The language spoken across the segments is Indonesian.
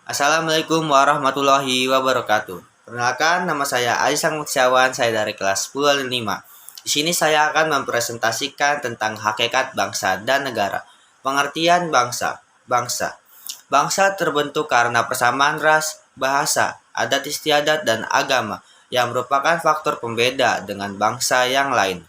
Assalamualaikum warahmatullahi wabarakatuh. Perkenalkan, nama saya Aisyah Muksyawan, saya dari kelas 10 5. Di sini saya akan mempresentasikan tentang hakikat bangsa dan negara. Pengertian bangsa. Bangsa terbentuk karena persamaan ras, bahasa, adat istiadat, dan agama yang merupakan faktor pembeda dengan bangsa yang lain.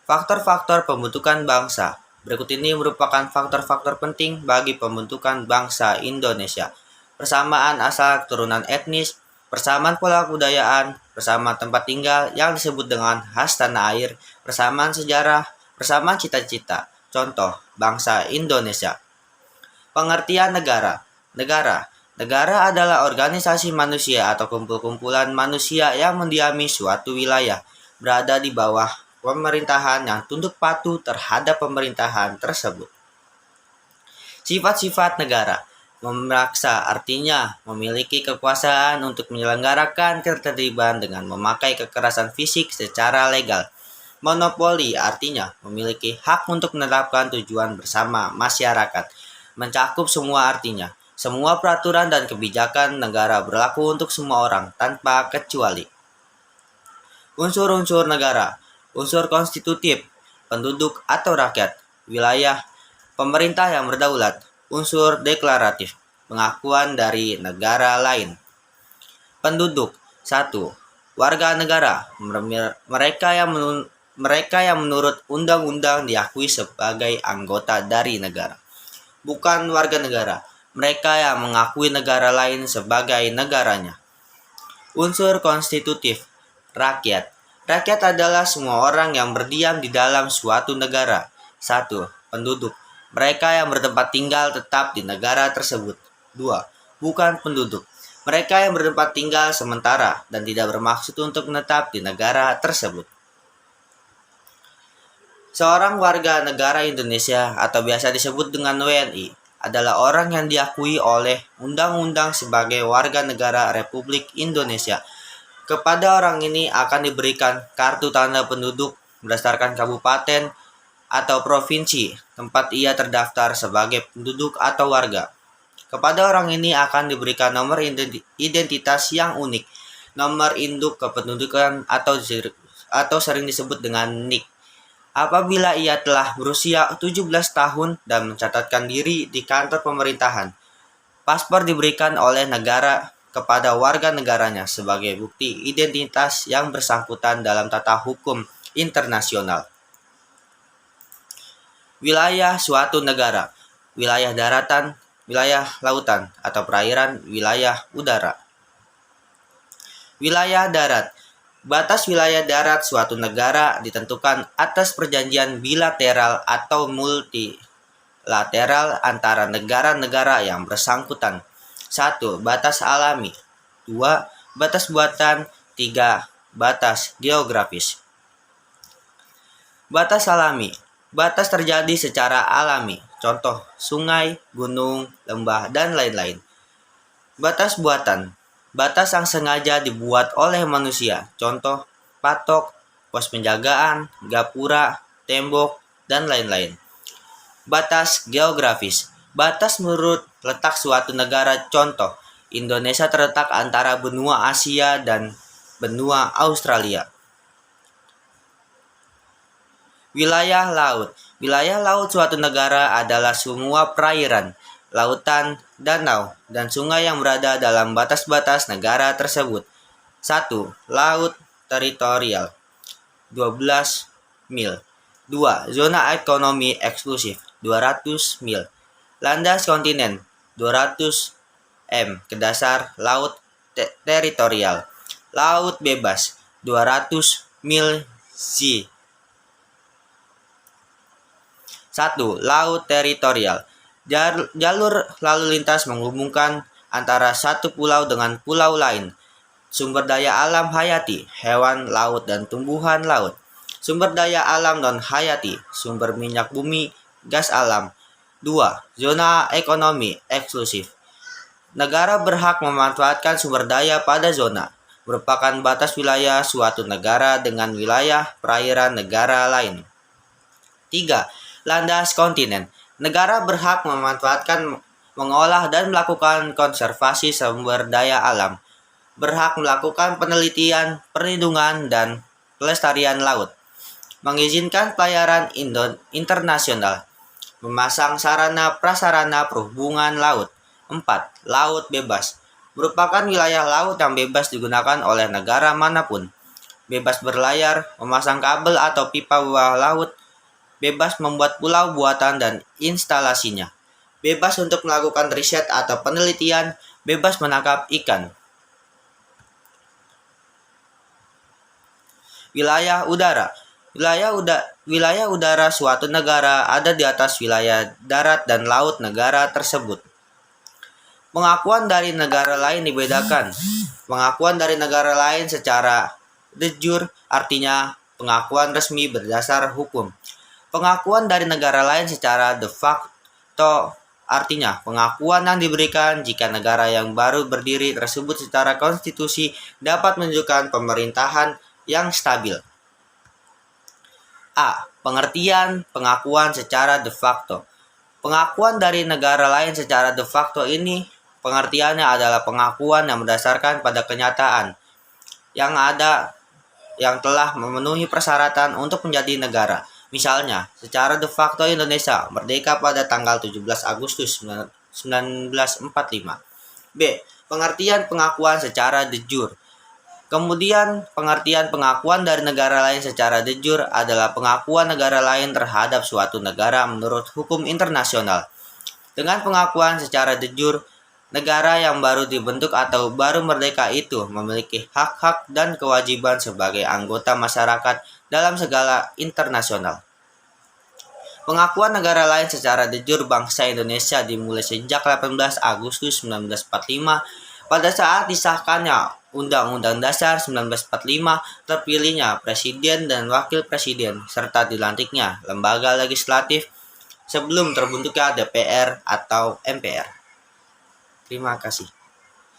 Faktor-faktor pembentukan bangsa. Berikut ini merupakan faktor-faktor penting bagi pembentukan bangsa Indonesia. Persamaan asal keturunan etnis, persamaan pola kebudayaan, persamaan tempat tinggal yang disebut dengan khas tanah air, persamaan sejarah, persamaan cita-cita. Contoh, bangsa Indonesia. Pengertian negara. Negara adalah organisasi manusia atau kumpulan manusia yang mendiami suatu wilayah, berada di bawah pemerintahan yang tunduk patuh terhadap pemerintahan tersebut. Sifat-sifat negara. Memaksa artinya memiliki kekuasaan untuk menyelenggarakan ketertiban dengan memakai kekerasan fisik secara legal. Monopoli artinya memiliki hak untuk menetapkan tujuan bersama masyarakat. Mencakup semua artinya. Semua peraturan dan kebijakan negara berlaku untuk semua orang tanpa kecuali. Unsur-unsur negara. Unsur konstitutif, penduduk atau rakyat, wilayah, pemerintah yang berdaulat. Unsur deklaratif, pengakuan dari negara lain. Penduduk. 1. Warga negara, mereka yang menurut undang-undang diakui sebagai anggota dari negara. Bukan warga negara, mereka yang mengakui negara lain sebagai negaranya. Unsur konstitutif, rakyat. Rakyat adalah semua orang yang berdiam di dalam suatu negara. 1. Penduduk. Mereka yang bertempat tinggal tetap di negara tersebut. 2. Bukan penduduk. Mereka yang bertempat tinggal sementara dan tidak bermaksud untuk menetap di negara tersebut. Seorang warga negara Indonesia atau biasa disebut dengan WNI adalah orang yang diakui oleh undang-undang sebagai warga negara Republik Indonesia. Kepada orang ini akan diberikan kartu tanda penduduk berdasarkan kabupaten atau provinsi tempat ia terdaftar sebagai penduduk atau warga. Kepada orang ini akan diberikan nomor identitas yang unik, nomor induk kependudukan atau sering disebut dengan NIK. Apabila ia telah berusia 17 tahun dan mencatatkan diri di kantor pemerintahan, paspor diberikan oleh negara kepada warga negaranya sebagai bukti identitas yang bersangkutan dalam tata hukum internasional. Wilayah suatu negara. Wilayah daratan, wilayah lautan atau perairan, wilayah udara. Wilayah darat. Batas wilayah darat suatu negara ditentukan atas perjanjian bilateral atau multilateral antara negara-negara yang bersangkutan. 1. Batas alami. 2. Batas buatan. 3. Batas geografis. Batas alami. Batas terjadi secara alami, contoh sungai, gunung, lembah, dan lain-lain. Batas buatan. Batas yang sengaja dibuat oleh manusia, contoh patok, pos penjagaan, gapura, tembok, dan lain-lain. Batas geografis. Batas menurut letak suatu negara, contoh Indonesia terletak antara benua Asia dan benua Australia. Wilayah laut. Wilayah laut suatu negara adalah semua perairan, lautan, danau, dan sungai yang berada dalam batas-batas negara tersebut. 1. Laut teritorial 12 mil. 2. Zona ekonomi eksklusif 200 mil. Landas kontinen 200 m ke dasar laut teritorial. Laut bebas 200 mil z. 1. Laut teritorial. Jalur lalu lintas menghubungkan antara satu pulau dengan pulau lain. Sumber daya alam hayati, hewan laut dan tumbuhan laut. Sumber daya alam non hayati, sumber minyak bumi, gas alam. 2. Zona ekonomi eksklusif. Negara berhak memanfaatkan sumber daya pada zona, merupakan batas wilayah suatu negara dengan wilayah perairan negara lain. 3. Landas kontinen. Negara berhak memanfaatkan mengolah dan melakukan konservasi sumber daya alam, berhak melakukan penelitian, perlindungan, dan pelestarian laut, mengizinkan pelayaran internasional, memasang sarana prasarana perhubungan laut. 4. Laut bebas merupakan wilayah laut yang bebas digunakan oleh negara manapun, bebas berlayar, memasang kabel atau pipa bawah laut, bebas membuat pulau buatan dan instalasinya, bebas untuk melakukan riset atau penelitian, bebas menangkap ikan. Wilayah udara. Wilayah udara suatu negara ada di atas wilayah darat dan laut negara tersebut. Pengakuan dari negara lain dibedakan. Pengakuan dari negara lain secara de jure artinya pengakuan resmi berdasar hukum. Pengakuan dari negara lain secara de facto artinya pengakuan yang diberikan jika negara yang baru berdiri tersebut secara konstitusi dapat menunjukkan pemerintahan yang stabil. A. Pengertian pengakuan secara de facto. Pengakuan dari negara lain secara de facto ini pengertiannya adalah pengakuan yang berdasarkan pada kenyataan yang telah memenuhi persyaratan untuk menjadi negara. Misalnya, secara de facto Indonesia merdeka pada tanggal 17 Agustus 1945. B. Pengertian pengakuan secara de jure. Kemudian, pengertian pengakuan dari negara lain secara de jure adalah pengakuan negara lain terhadap suatu negara menurut hukum internasional. Dengan pengakuan secara de jure, negara yang baru dibentuk atau baru merdeka itu memiliki hak-hak dan kewajiban sebagai anggota masyarakat dalam segala internasional. Pengakuan negara lain secara de jure bangsa Indonesia dimulai sejak 18 Agustus 1945 pada saat disahkannya Undang-Undang Dasar 1945, terpilihnya Presiden dan Wakil Presiden, serta dilantiknya lembaga legislatif sebelum terbentuknya DPR atau MPR. Terima kasih.